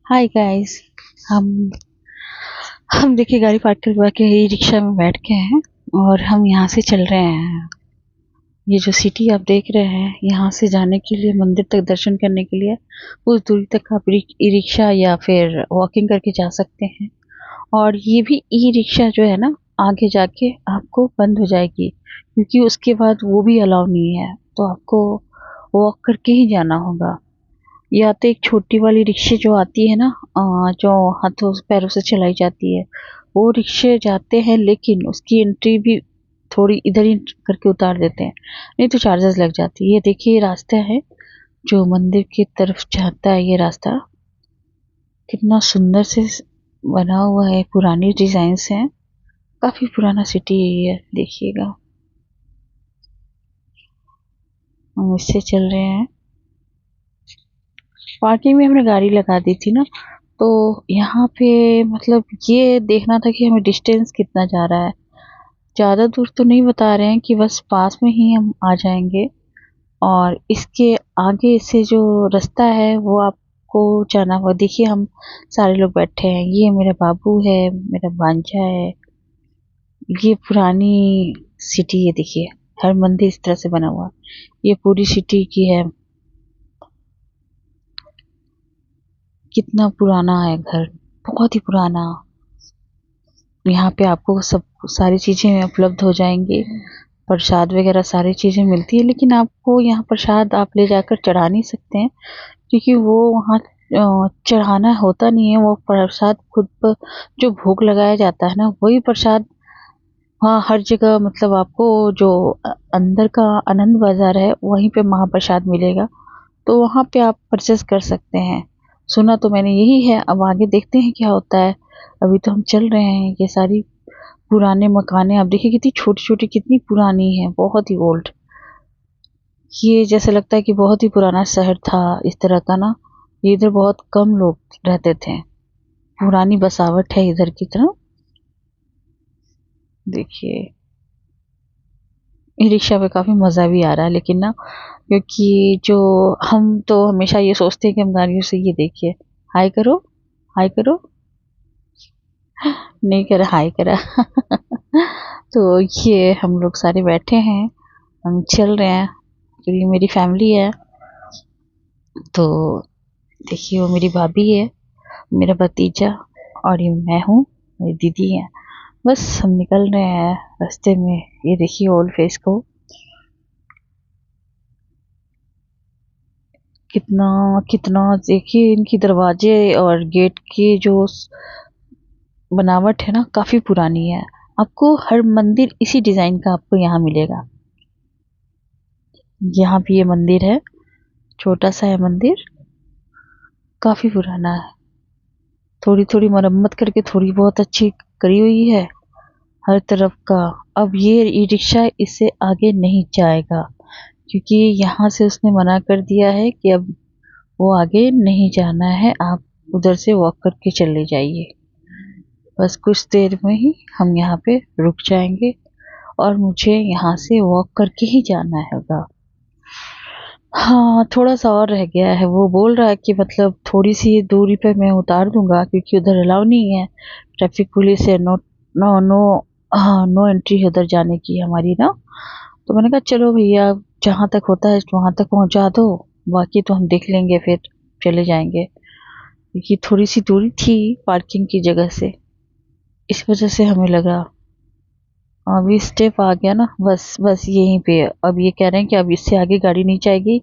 Hi guys. हम हम देखिए गाड़ी पार्क करवा के ही रिक्शा में बैठ के हैं और हम यहाँ से चल रहे हैं। ये जो सिटी आप देख रहे हैं, यहाँ से जाने के लिए मंदिर तक दर्शन करने के लिए कुछ दूरी तक आप ई रिक्शा या फिर वॉकिंग करके जा सकते हैं। और ये भी ई रिक्शा जो है ना, आगे जाके आपको बंद हो जाएगी क्योंकि उसके बाद वो भी अलाउ नहीं है, तो आपको वॉक करके ही जाना होगा। या तो एक छोटी वाली रिक्शे जो आती है ना, जो हाथों पैरों से चलाई जाती है, वो रिक्शे जाते हैं, लेकिन उसकी एंट्री भी थोड़ी इधर ही करके उतार देते हैं, नहीं तो चार्जेस लग जाती है। ये देखिए, ये रास्ता है जो मंदिर की तरफ जाता है। ये रास्ता कितना सुंदर से बना हुआ है, पुरानी डिजाइन से है, काफी पुराना सिटी है। देखिएगा, हम इससे चल रहे हैं। पार्किंग में हमने गाड़ी लगा दी थी ना, तो यहाँ पे मतलब ये देखना था कि हमें डिस्टेंस कितना जा रहा है। ज़्यादा दूर तो नहीं बता रहे हैं कि बस पास में ही हम आ जाएंगे। और इसके आगे से जो रास्ता है वो आपको जाना होगा। देखिए, हम सारे लोग बैठे हैं। ये मेरा बाबू है, मेरा भांजा है। ये पुरानी सिटी है। देखिए, हर मंदिर इस तरह से बना हुआ है। ये पूरी सिटी की है। कितना पुराना है घर, बहुत ही पुराना। यहाँ पे आपको सब सारी चीज़ें उपलब्ध हो जाएंगी। प्रसाद वगैरह सारी चीज़ें मिलती है, लेकिन आपको यहाँ प्रसाद आप ले जाकर चढ़ा नहीं सकते हैं क्योंकि वो वहाँ चढ़ाना होता नहीं है। वो प्रसाद खुद पर जो भोग लगाया जाता है ना, वही प्रसाद वहाँ हर जगह, मतलब आपको जो अंदर का आनंद बाजार है वहीं पे महाप्रसाद मिलेगा, तो वहाँ पे आप परचेस कर सकते हैं। सुना तो मैंने यही है, अब आगे देखते हैं क्या होता है। अभी तो हम चल रहे हैं। ये सारी पुराने मकाने आप देखिए, कितनी छोटी छोटी, कितनी पुरानी है, बहुत ही ओल्ड। ये जैसे लगता है कि बहुत ही पुराना शहर था इस तरह का ना। ये इधर बहुत कम लोग रहते थे। पुरानी बसावट है इधर की तरह। देखिए, ई रिक्शा पे काफी मजा भी आ रहा है, लेकिन ना, क्योंकि जो हम तो हमेशा ये सोचते हैं कि हम गाड़ियों से, ये देखिए, हाय करो, हाय करो, नहीं करा, हाय करा। तो ये हम लोग सारे बैठे हैं, हम चल रहे हैं क्योंकि मेरी फैमिली है। तो देखिए, वो मेरी भाभी है, मेरा भतीजा, और ये मैं हूँ, मेरी दीदी है। बस हम निकल रहे हैं रास्ते में। ये देखिए ओल्ड फेस को, कितना कितना देखिए, इनकी दरवाजे और गेट की जो बनावट है ना, काफी पुरानी है। आपको हर मंदिर इसी डिजाइन का आपको यहाँ मिलेगा। यहाँ भी ये मंदिर है, छोटा सा है मंदिर, काफी पुराना है। थोड़ी थोड़ी मरम्मत करके थोड़ी बहुत अच्छी करी हुई है हर तरफ का। अब ये ई रिक्शा इससे आगे नहीं जाएगा क्योंकि यहाँ से उसने मना कर दिया है कि अब वो आगे नहीं जाना है, आप उधर से वॉक करके चले जाइए। बस कुछ देर में ही हम यहाँ पे रुक जाएंगे और मुझे यहाँ से वॉक करके ही जाना होगा। हाँ, थोड़ा सा और रह गया है। वो बोल रहा है कि मतलब थोड़ी सी दूरी पे मैं उतार दूंगा क्योंकि उधर अलाउ नहीं है, ट्रैफिक पुलिस है। नो नो नो, हाँ, नो एंट्री है उधर जाने की हमारी ना। तो मैंने कहा चलो भैया, जहाँ तक होता है वहां तक पहुंचा दो, बाकी तो हम देख लेंगे, फिर चले जाएंगे। क्योंकि थोड़ी सी दूरी थी पार्किंग की जगह से, इस वजह से हमें लगा। अभी स्टेप आ गया ना, बस बस यहीं पे। अब ये कह रहे हैं कि अब इससे आगे गाड़ी नहीं जाएगी।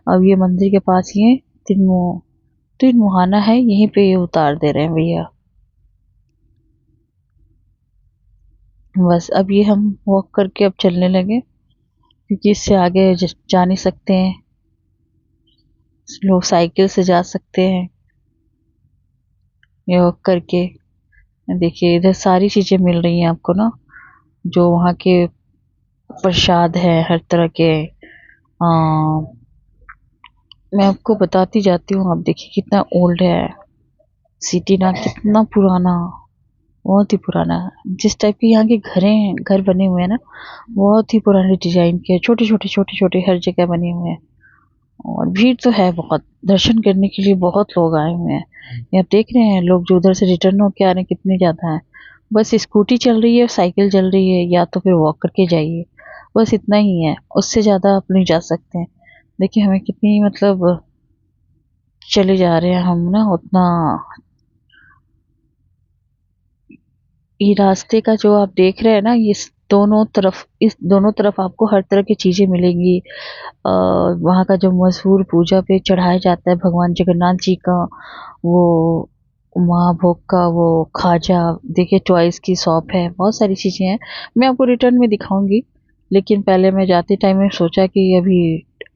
अब ये मंदिर के पास ही है, तीन मुहाना है, यहीं पे ये उतार दे रहे हैं भैया। बस अब ये हम वॉक करके अब चलने लगे क्योंकि इससे आगे जा नहीं सकते हैं। लोग साइकिल से जा सकते हैं ये वॉक करके। देखिए, इधर सारी चीजें मिल रही हैं आपको ना, जो वहाँ के प्रसाद है हर तरह के। मैं आपको बताती जाती हूँ। आप देखिए कितना ओल्ड है सिटी ना, कितना पुराना, बहुत ही पुराना। जिस टाइप के यहाँ के घर बने हुए हैं ना, बहुत ही पुराने डिजाइन के, छोटे छोटे छोटे छोटे हर जगह बने हुए हैं। और भीड़ तो है बहुत, दर्शन करने के लिए बहुत लोग आए हुए हैं। ये आप देख रहे हैं लोग जो उधर से रिटर्न होके आ रहे हैं कितने ज्यादा है। बस स्कूटी चल रही है, साइकिल चल रही है, या तो फिर वॉक करके जाइए, बस इतना ही है, उससे ज्यादा आप नहीं जा सकते हैं। देखिए हमें कितनी मतलब चले जा रहे हैं हम ना उतना। ये रास्ते का जो आप देख रहे हैं ना, ये इस दोनों तरफ आपको हर तरह की चीजें मिलेंगी। वहाँ का जो मशहूर पूजा पे चढ़ाया जाता है भगवान जगन्नाथ जी का, वो महाभोग का वो खाजा, देखिए टॉयज की शॉप है, बहुत सारी चीजें हैं। मैं आपको रिटर्न में दिखाऊंगी, लेकिन पहले मैं जाते टाइम में सोचा कि अभी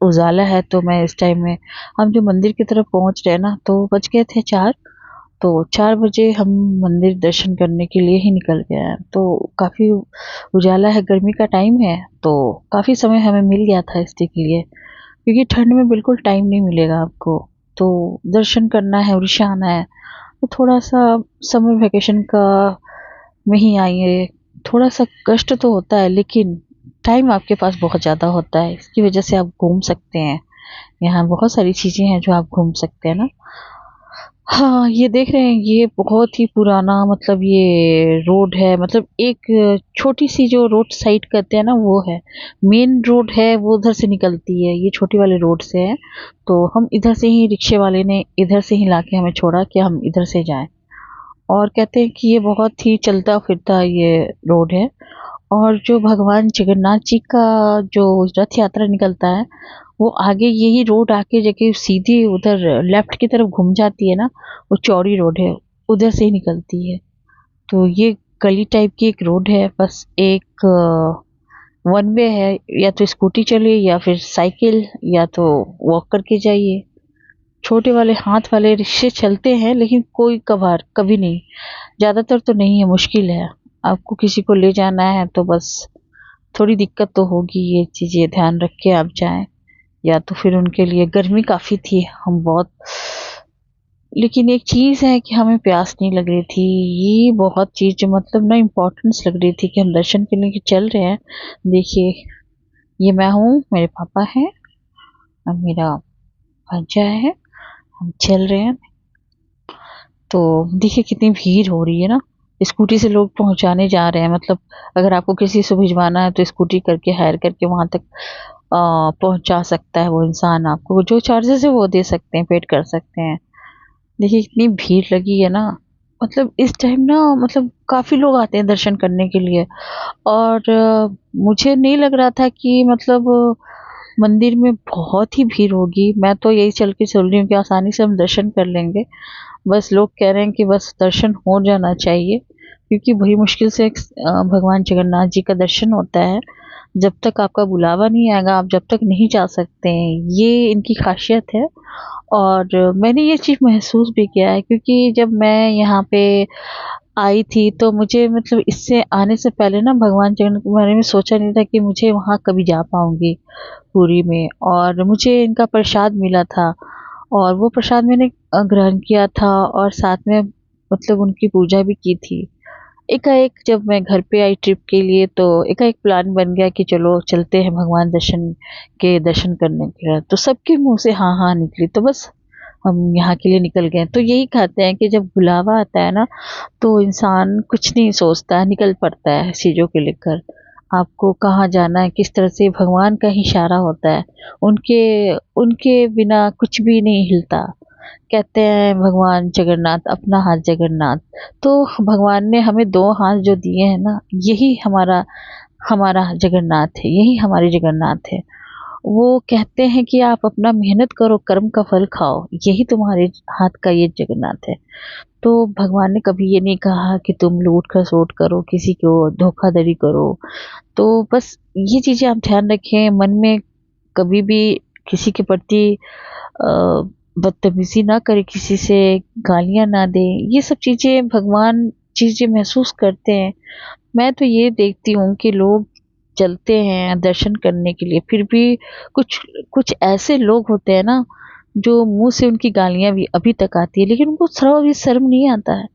उजाला है तो मैं इस टाइम में, हम जो मंदिर की तरफ पहुंच रहे हैं ना, तो बज गए थे 4। तो 4 बजे हम मंदिर दर्शन करने के लिए ही निकल गए हैं, तो काफी उजाला है, गर्मी का टाइम है, तो काफी समय हमें मिल गया था इसके लिए, क्योंकि ठंड में बिल्कुल टाइम नहीं मिलेगा आपको। तो दर्शन करना है, उड़ीसा आना है, तो थोड़ा सा समर वेकेशन का में ही आइए। थोड़ा सा कष्ट तो होता है, लेकिन टाइम आपके पास बहुत ज़्यादा होता है, इसकी वजह से आप घूम सकते हैं। यहाँ बहुत सारी चीज़ें हैं जो आप घूम सकते हैं ना। हाँ, ये देख रहे हैं, ये बहुत ही पुराना मतलब ये रोड है, मतलब एक छोटी सी जो रोड साइड कहते हैं ना वो है। मेन रोड है वो उधर से निकलती है, ये छोटी वाले रोड से है। तो हम इधर से ही, रिक्शे वाले ने इधर से ही लाके हमें छोड़ा कि हम इधर से जाएं। और कहते हैं कि ये बहुत ही चलता फिरता ये रोड है। और जो भगवान जगन्नाथ जी का जो रथ यात्रा निकलता है, वो आगे यही रोड आके जाके सीधी उधर लेफ्ट की तरफ घूम जाती है ना, वो चौड़ी रोड है, उधर से ही निकलती है। तो ये गली टाइप की एक रोड है, बस एक वन वे है, या तो स्कूटी चलिए या फिर साइकिल, या तो वॉक करके जाइए। छोटे वाले हाथ वाले रिक्शे चलते हैं, लेकिन कोई कभार कभी नहीं, ज्यादातर तो नहीं है, मुश्किल है। आपको किसी को ले जाना है तो बस थोड़ी दिक्कत तो होगी, ये चीजें ध्यान रख के आप जाएं। या तो फिर उनके लिए, गर्मी काफी थी, हम बहुत, लेकिन एक चीज है कि हमें प्यास नहीं लग रही थी। ये बहुत चीज जो मतलब ना इम्पोर्टेंस लग रही थी कि हम दर्शन के लिए चल रहे हैं। देखिए, ये मैं हूँ, मेरे पापा हैं और मेरा भांजा है, हम चल रहे हैं। तो देखिए कितनी भीड़ हो रही है ना, स्कूटी से लोग पहुंचाने जा रहे हैं, मतलब अगर आपको किसी से भिजवाना है तो स्कूटी करके हायर करके वहां तक पहुंचा सकता है वो इंसान, आपको जो चार्जेस है वो दे सकते हैं, पेड कर सकते हैं। देखिए इतनी भीड़ लगी है ना, मतलब इस टाइम ना, मतलब काफी लोग आते हैं दर्शन करने के लिए। और मुझे नहीं लग रहा था कि मतलब मंदिर में बहुत ही भीड़ होगी, मैं तो यही चल के चल रही हूँ कि आसानी से हम दर्शन कर लेंगे। बस लोग कह रहे हैं कि बस दर्शन हो जाना चाहिए, क्योंकि बड़ी मुश्किल से भगवान जगन्नाथ जी का दर्शन होता है। जब तक आपका बुलावा नहीं आएगा, आप जब तक नहीं जा सकते हैं, ये इनकी खासियत है। और मैंने ये चीज़ महसूस भी किया है, क्योंकि जब मैं यहाँ पे आई थी तो मुझे मतलब इससे आने से पहले ना भगवान जगन्नाथ के बारे में सोचा नहीं था कि मुझे वहाँ कभी जा पाऊंगी पुरी में। और मुझे इनका प्रसाद मिला था, और वो प्रसाद मैंने ग्रहण किया था, और साथ में मतलब उनकी पूजा भी की थी। एकाएक जब मैं घर पे आई ट्रिप के लिए, तो एकाएक प्लान बन गया कि चलो चलते हैं भगवान दर्शन करने के लिए, तो सबके मुंह से हाँ हाँ निकली, तो बस हम यहाँ के लिए निकल गए। तो यही कहते हैं कि जब बुलावा आता है ना, तो इंसान कुछ नहीं सोचता, निकल पड़ता है चीजों के लेकर। आपको कहाँ जाना है, किस तरह से, भगवान का ही इशारा होता है, उनके उनके बिना कुछ भी नहीं हिलता। कहते हैं भगवान जगन्नाथ, अपना हाथ जगन्नाथ। तो भगवान ने हमें दो हाथ जो दिए हैं ना, यही हमारा हमारा जगन्नाथ है, यही हमारे जगन्नाथ है। वो कहते हैं कि आप अपना मेहनत करो, कर्म का फल खाओ, यही तुम्हारे हाथ का ये जगन्नाथ है। तो भगवान ने कभी ये नहीं कहा कि तुम लूट खसोट करो, किसी को धोखाधड़ी करो। तो बस ये चीजें आप ध्यान रखें मन में, कभी भी किसी के प्रति बदतमीजी ना करे, किसी से गालियां ना दे, ये सब चीजें भगवान चीजें महसूस करते हैं। मैं तो ये देखती हूँ कि लोग चलते हैं दर्शन करने के लिए, फिर भी कुछ कुछ ऐसे लोग होते हैं ना, जो मुंह से उनकी गालियां भी अभी तक आती है, लेकिन उनको थोड़ा भी शर्म नहीं आता है,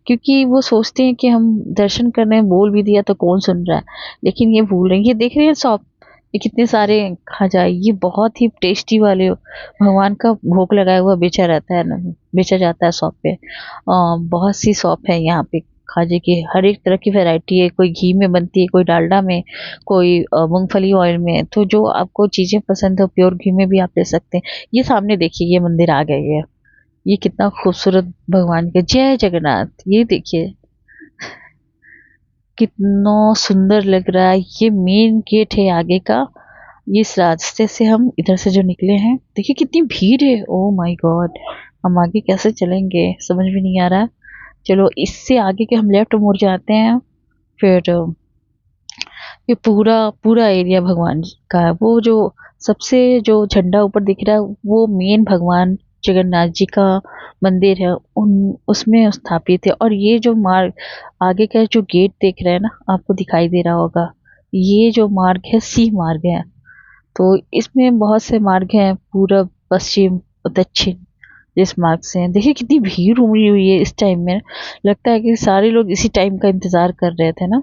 क्योंकि वो सोचते हैं कि हम दर्शन करने बोल भी दिया तो कौन सुन रहा है। लेकिन ये भूल रहे हैं, ये देख रहे हैं शॉप, ये कितने सारे खा जाए। ये बहुत ही टेस्टी वाले भगवान का भोग लगाया हुआ बेचा रहता है ना, बेचा जाता है शॉप पे। बहुत सी शॉप है यहाँ पे खाजे की, हर एक तरह की वैरायटी है। कोई घी में बनती है, कोई डालडा में, कोई मूंगफली ऑयल में। तो जो आपको चीजें पसंद है प्योर घी में भी आप ले सकते हैं। ये सामने देखिए, ये मंदिर आ गई है। ये कितना खूबसूरत भगवान का जय जगन्नाथ, ये देखिए कितना सुंदर लग रहा है। ये मेन गेट है आगे का। ये इस रास्ते से हम इधर से जो निकले हैं, देखिए कितनी भीड़ है। ओ माय गॉड, हम आगे कैसे चलेंगे समझ भी नहीं आ रहा। चलो इससे आगे के हम लेफ्ट मुड़ जाते हैं। फिर ये पूरा पूरा एरिया भगवान जी का है। वो जो सबसे जो झंडा ऊपर दिख रहा है, वो मेन भगवान जगन्नाथ जी का मंदिर है, उन उसमें स्थापित है। और ये जो मार्ग आगे का जो गेट देख रहे हैं ना, आपको दिखाई दे रहा होगा, ये जो मार्ग है सी मार्ग है। तो इसमें बहुत से मार्ग हैं, पूरब पश्चिम और दक्षिण। जिस मार्ग से हैं, देखिए कितनी भीड़ उमड़ी हुई है इस टाइम में। लगता है कि सारे लोग इसी टाइम का इंतजार कर रहे थे ना,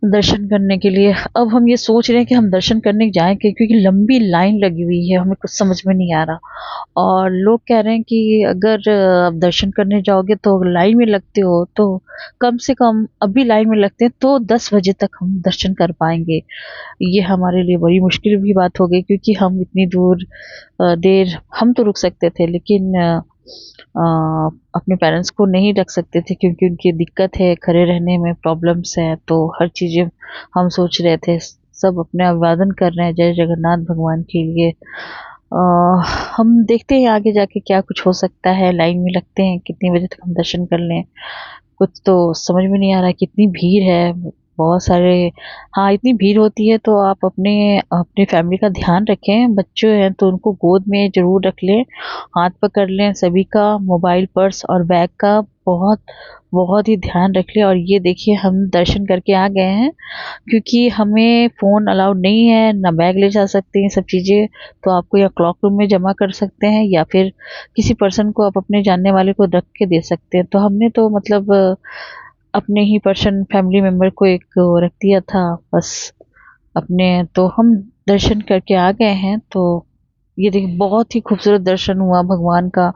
दर्शन करने के लिए। अब हम ये सोच रहे हैं कि हम दर्शन करने जाएं क्योंकि लंबी लाइन लगी हुई है, हमें कुछ समझ में नहीं आ रहा। और लोग कह रहे हैं कि अगर आप दर्शन करने जाओगे तो लाइन में लगते हो तो कम से कम अभी लाइन में लगते हैं तो 10 बजे तक हम दर्शन कर पाएंगे। ये हमारे लिए बड़ी मुश्किल भी बात हो गई, क्योंकि हम इतनी दूर देर हम तो रुक सकते थे, लेकिन अ, अपने पेरेंट्स को नहीं रख सकते थे क्योंकि उनकी दिक्कत है, खड़े रहने में प्रॉब्लम्स है। तो हर चीज़ें हम सोच रहे थे। सब अपने अभिवादन कर रहे हैं जय जगन्नाथ भगवान के लिए। अ, हम देखते हैं आगे जाके क्या कुछ हो सकता है। लाइन में लगते हैं, कितने बजे तक हम दर्शन कर लें, कुछ तो समझ में नहीं आ रहा है। कितनी भीड़ है, बहुत सारे। हाँ, इतनी भीड़ होती है तो आप अपने अपने फैमिली का ध्यान रखें। बच्चे हैं तो उनको गोद में जरूर रख लें, हाथ पकड़ लें सभी का। मोबाइल, पर्स और बैग का बहुत बहुत ही ध्यान रख लें। और ये देखिए हम दर्शन करके आ गए हैं, क्योंकि हमें फ़ोन अलाउड नहीं है, ना बैग ले जा सकते हैं सब चीज़ें। तो आपको या क्लॉक रूम में जमा कर सकते हैं, या फिर किसी पर्सन को आप अपने जानने वाले को रख के दे सकते हैं। तो हमने तो मतलब अपने ही पर्सन फैमिली मेम्बर को एक वो रख दिया था बस अपने। तो हम दर्शन करके आ गए हैं। तो ये देखिए बहुत ही खूबसूरत दर्शन हुआ भगवान का।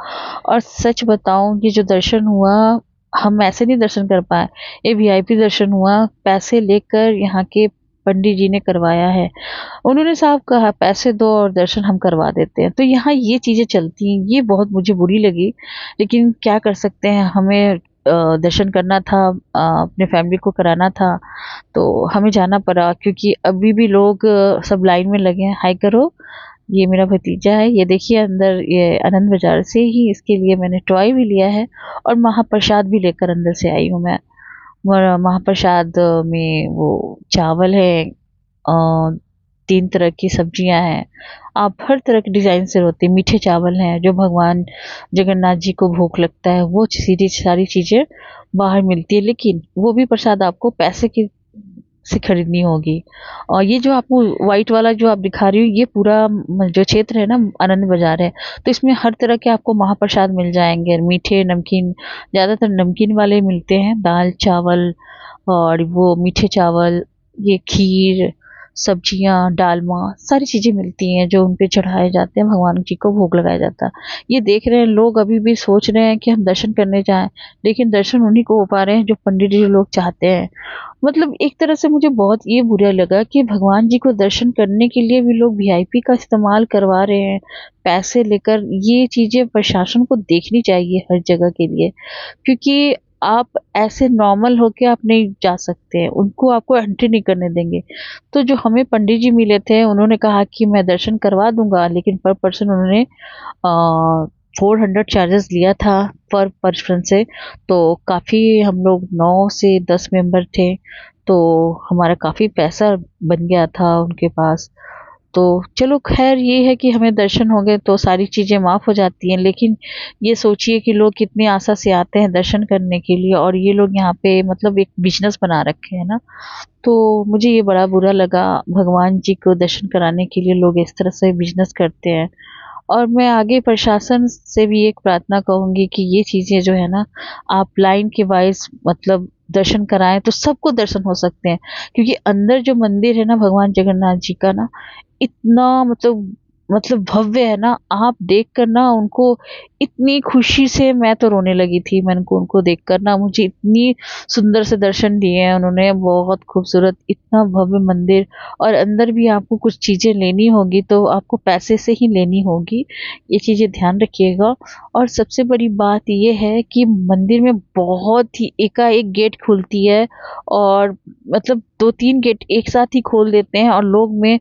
और सच बताऊं, ये जो दर्शन हुआ, हम ऐसे नहीं दर्शन कर पाए, ये वीआईपी दर्शन हुआ। पैसे लेकर यहाँ के पंडित जी ने करवाया है। उन्होंने साफ कहा पैसे दो और दर्शन हम करवा देते हैं। तो यहाँ ये चीजें चलती हैं, ये बहुत मुझे बुरी लगी। लेकिन क्या कर सकते हैं, हमें दर्शन करना था, अपने फैमिली को कराना था, तो हमें जाना पड़ा। क्योंकि अभी भी लोग सब लाइन में लगे हैं। हाय करो, ये मेरा भतीजा है। ये देखिए अंदर, ये आनंद बाजार से ही इसके लिए मैंने टॉय भी लिया है और महाप्रसाद भी लेकर अंदर से आई हूँ मैं। और महाप्रसाद में वो चावल है, 3 तरह की सब्जियां हैं। आप हर तरह के डिजाइन से होते हैं। मीठे चावल हैं जो भगवान जगन्नाथ जी को भोग लगता है, वो सीधी सारी चीजें बाहर मिलती है। लेकिन वो भी प्रसाद आपको पैसे की से खरीदनी होगी। और ये जो आपको व्हाइट वाला जो आप दिखा रही हो, ये पूरा जो क्षेत्र है ना, आनंद बाजार है। तो इसमें हर तरह के आपको महाप्रसाद मिल जाएंगे, मीठे नमकीन। ज्यादातर नमकीन वाले मिलते हैं, दाल चावल और वो मीठे चावल, ये खीर, सब्जियां, डालमा, सारी चीजें मिलती हैं जो उन पे चढ़ाए जाते हैं, भगवान जी को भोग लगाया जाता है। ये देख रहे हैं लोग, अभी भी सोच रहे हैं कि हम दर्शन करने जाएं, लेकिन दर्शन उन्हीं को हो पा रहे हैं जो पंडित जी लोग चाहते हैं। मतलब एक तरह से मुझे बहुत ये बुरा लगा कि भगवान जी को दर्शन करने के लिए भी लोग वीआईपी का इस्तेमाल करवा रहे हैं पैसे लेकर। ये चीजें प्रशासन को देखनी चाहिए हर जगह के लिए, क्योंकि आप ऐसे नॉर्मल होके आप नहीं जा सकते हैं, उनको आपको एंट्री नहीं करने देंगे। तो जो हमें पंडित जी मिले थे, उन्होंने कहा कि मैं दर्शन करवा दूंगा, लेकिन पर पर्सन उन्होंने 400 चार्जेस लिया था पर पर्सन से। तो काफ़ी, हम लोग 9 से 10 मेंबर थे, तो हमारा काफ़ी पैसा बन गया था उनके पास। तो चलो खैर, ये है कि हमें दर्शन हो गए तो सारी चीज़ें माफ़ हो जाती हैं। लेकिन ये सोचिए कि लोग कितनी आशा से आते हैं दर्शन करने के लिए, और ये लोग यहाँ पे मतलब एक बिजनेस बना रखे हैं ना। तो मुझे ये बड़ा बुरा लगा, भगवान जी को दर्शन कराने के लिए लोग इस तरह से बिजनेस करते हैं। और मैं आगे प्रशासन से भी एक प्रार्थना कहूंगी कि ये चीजें जो है ना, आप लाइन के वाइज मतलब दर्शन कराएं तो सबको दर्शन हो सकते हैं, क्योंकि अंदर जो मंदिर है ना भगवान जगन्नाथ जी का ना, इतना मतलब भव्य है ना, आप देख कर ना उनको इतनी खुशी से मैं तो रोने लगी थी। मैंने को उनको देख कर ना, मुझे इतनी सुंदर से दर्शन दिए हैं उन्होंने, बहुत खूबसूरत, इतना भव्य मंदिर। और अंदर भी आपको कुछ चीजें लेनी होगी तो आपको पैसे से ही लेनी होगी, ये चीजें ध्यान रखिएगा। और सबसे बड़ी बात ये है कि मंदिर में बहुत ही एकाएक गेट खुलती है, और मतलब 2-3 गेट एक साथ ही खोल देते हैं, और लोग में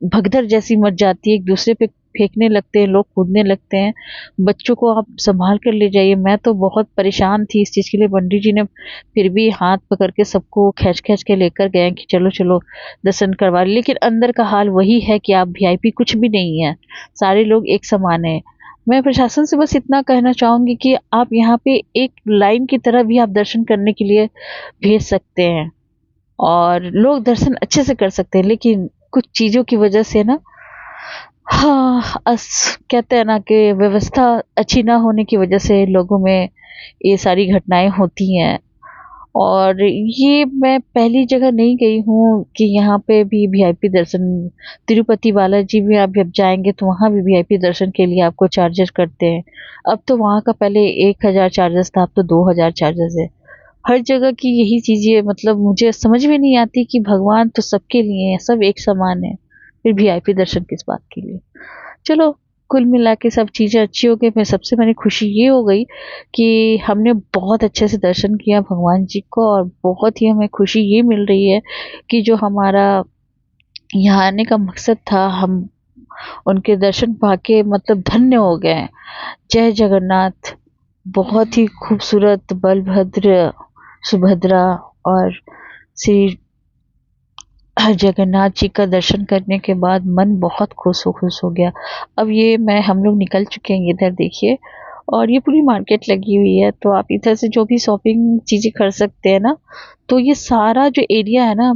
भगदड़ जैसी मच जाती है, एक दूसरे पे फेंकने लगते हैं, लोग कूदने लगते हैं। बच्चों को आप संभाल कर ले जाइए। मैं तो बहुत परेशान थी इस चीज़ के लिए, पंडित जी ने फिर भी हाथ पकड़ के सबको खींच खींच के लेकर गए कि चलो चलो दर्शन करवा लें। लेकिन अंदर का हाल वही है कि आप वीआईपी कुछ भी नहीं है, सारे लोग एक समान हैं। मैं प्रशासन से बस इतना कहना चाहूंगी कि आप यहाँ पे एक लाइन की तरह भी आप दर्शन करने के लिए भेज सकते हैं, और लोग दर्शन अच्छे से कर सकते हैं। लेकिन कुछ चीज़ों की वजह से ना, हाँ, कहते हैं ना कि व्यवस्था अच्छी ना होने की वजह से लोगों में ये सारी घटनाएं होती हैं। और ये मैं पहली जगह नहीं गई हूँ कि यहाँ पे भी वीआईपी दर्शन, तिरुपति बालाजी भी आप जब जाएंगे तो वहाँ भी वीआईपी दर्शन के लिए आपको चार्जेस करते हैं। अब तो वहाँ का पहले 1,000 चार्जेस था, अब तो 2,000 चार्जेस है। हर जगह की यही चीजें, मतलब मुझे समझ में नहीं आती कि भगवान तो सबके लिए है, सब एक समान है, फिर वीआईपी दर्शन किस बात के लिए। चलो, कुल मिला के सब चीजें अच्छी हो गई। मैं सबसे मैंने खुशी ये हो गई कि हमने बहुत अच्छे से दर्शन किया भगवान जी को, और बहुत ही हमें खुशी ये मिल रही है कि जो हमारा यहाँ आने का मकसद था, हम उनके दर्शन पाके मतलब धन्य हो गए हैं। जय जगन्नाथ। बहुत ही खूबसूरत बलभद्र, सुभद्रा और श्री जगन्नाथ जी का दर्शन करने के बाद मन बहुत खुश हो गया। अब ये मैं हम लोग निकल चुके हैं, इधर देखिए, और ये पूरी मार्केट लगी हुई है, तो आप इधर से जो भी शॉपिंग चीजें कर सकते हैं ना। तो ये सारा जो एरिया है ना,